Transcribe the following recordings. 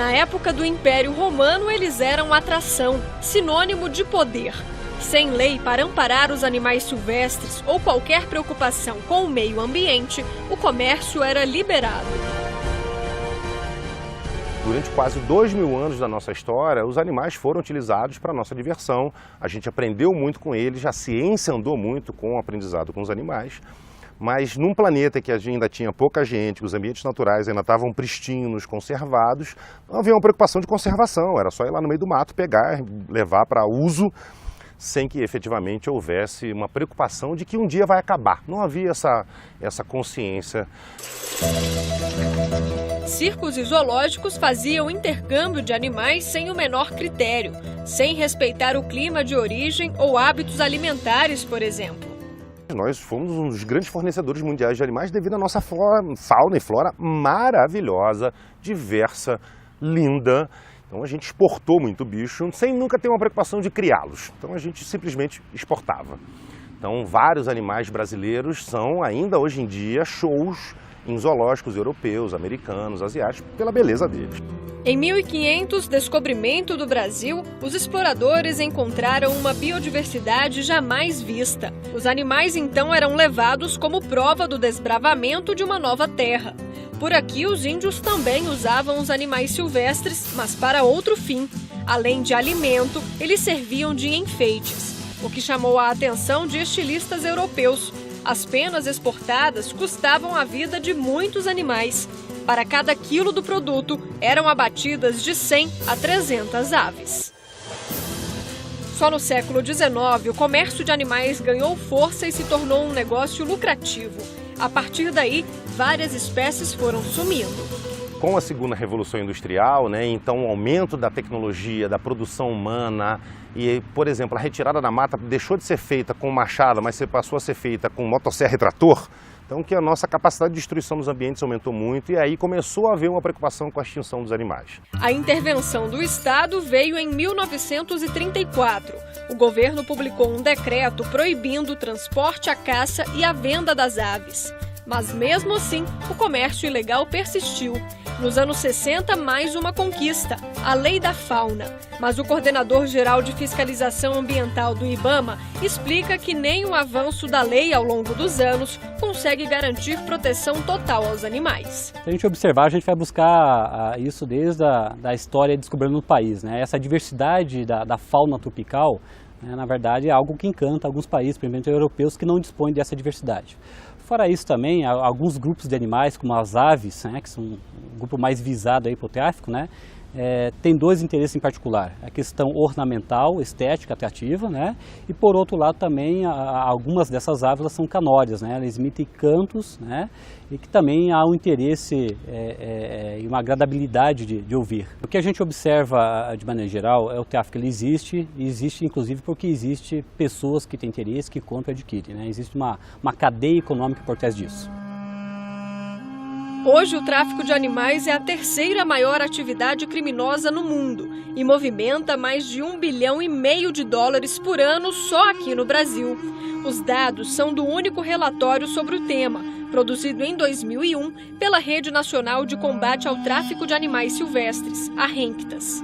Na época do Império Romano, eles eram atração, sinônimo de poder. Sem lei para amparar os animais silvestres ou qualquer preocupação com o meio ambiente, o comércio era liberado. Durante quase 2000 anos da nossa história, os animais foram utilizados para a nossa diversão. A gente aprendeu muito com eles, a ciência andou muito com o aprendizado com os animais. Mas num planeta que ainda tinha pouca gente, que os ambientes naturais ainda estavam pristinos, conservados, não havia uma preocupação de conservação. Era só ir lá no meio do mato, pegar, levar para uso, sem que efetivamente houvesse uma preocupação de que um dia vai acabar. Não havia essa consciência. Circos e zoológicos faziam intercâmbio de animais sem o menor critério, sem respeitar o clima de origem ou hábitos alimentares, por exemplo. Nós fomos um dos grandes fornecedores mundiais de animais devido à nossa fauna e flora maravilhosa, diversa, linda. Então a gente exportou muito bicho sem nunca ter uma preocupação de criá-los. Então a gente simplesmente exportava. Então vários animais brasileiros são ainda hoje em dia shows em zoológicos europeus, americanos, asiáticos, pela beleza deles. Em 1500, descobrimento do Brasil, os exploradores encontraram uma biodiversidade jamais vista. Os animais então eram levados como prova do desbravamento de uma nova terra. Por aqui, os índios também usavam os animais silvestres, mas para outro fim. Além de alimento, eles serviam de enfeites, o que chamou a atenção de estilistas europeus. As penas exportadas custavam a vida de muitos animais. Para cada quilo do produto, eram abatidas de 100 a 300 aves. Só no século XIX, o comércio de animais ganhou força e se tornou um negócio lucrativo. A partir daí, várias espécies foram sumindo. Com a segunda revolução industrial, então o aumento da tecnologia, da produção humana e, por exemplo, a retirada da mata deixou de ser feita com machado, mas passou a ser feita com motosserra e trator. Então que a nossa capacidade de destruição dos ambientes aumentou muito e aí começou a haver uma preocupação com a extinção dos animais. A intervenção do Estado veio em 1934. O governo publicou um decreto proibindo o transporte, a caça e a venda das aves. Mas mesmo assim, o comércio ilegal persistiu. Nos anos 60, mais uma conquista, a Lei da Fauna. Mas o coordenador-geral de fiscalização ambiental do IBAMA explica que nem o avanço da lei ao longo dos anos consegue garantir proteção total aos animais. Se a gente observar, a gente vai buscar isso desde a história descobrindo no país, Essa diversidade da fauna tropical, na verdade, é algo que encanta alguns países, principalmente europeus, que não dispõem dessa diversidade. Fora isso também, alguns grupos de animais, como as aves, que são um grupo mais visado aí para o tráfico, tem dois interesses em particular. A questão ornamental, estética, atrativa, e por outro lado também algumas dessas aves elas são canórias, elas emitem cantos, e que também há um interesse e uma agradabilidade de ouvir. O que a gente observa de maneira geral é o tráfico, ele existe inclusive porque existe pessoas que têm interesse, que compram e adquirem, Existe uma cadeia econômica por trás disso. Hoje, o tráfico de animais é a terceira maior atividade criminosa no mundo e movimenta mais de US$ 1,5 bilhão por ano só aqui no Brasil. Os dados são do único relatório sobre o tema, produzido em 2001 pela Rede Nacional de Combate ao Tráfico de Animais Silvestres, a RENCTAS.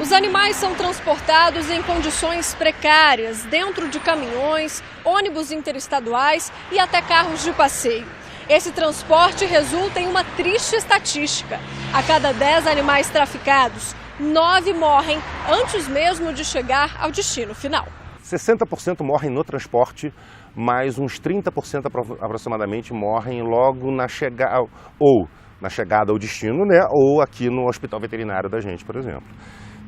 Os animais são transportados em condições precárias, dentro de caminhões, ônibus interestaduais e até carros de passeio. Esse transporte resulta em uma triste estatística. A cada 10 animais traficados, 9 morrem antes mesmo de chegar ao destino final. 60% morrem no transporte, mas uns 30% aproximadamente morrem logo na chegada, ou na chegada ao destino, ou aqui no hospital veterinário da gente, por exemplo.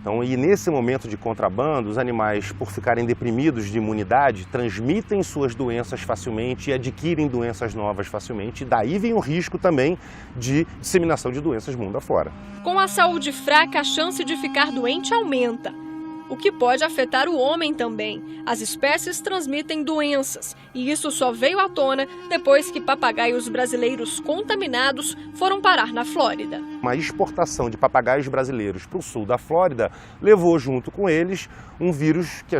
Então, e nesse momento de contrabando, os animais, por ficarem deprimidos de imunidade, transmitem suas doenças facilmente e adquirem doenças novas facilmente. E daí vem o risco também de disseminação de doenças mundo afora. Com a saúde fraca, a chance de ficar doente aumenta, o que pode afetar o homem também. As espécies transmitem doenças e isso só veio à tona depois que papagaios brasileiros contaminados foram parar na Flórida. Uma exportação de papagaios brasileiros para o sul da Flórida levou junto com eles um vírus que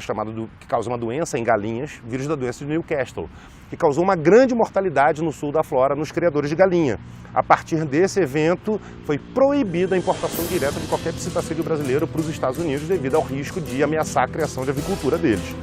que causa uma doença em galinhas, vírus da doença de Newcastle, que causou uma grande mortalidade no sul da Flórida nos criadores de galinha. A partir desse evento, foi proibida a importação direta de qualquer psitacídeo brasileiro para os Estados Unidos devido ao risco de ameaçar a criação de avicultura deles.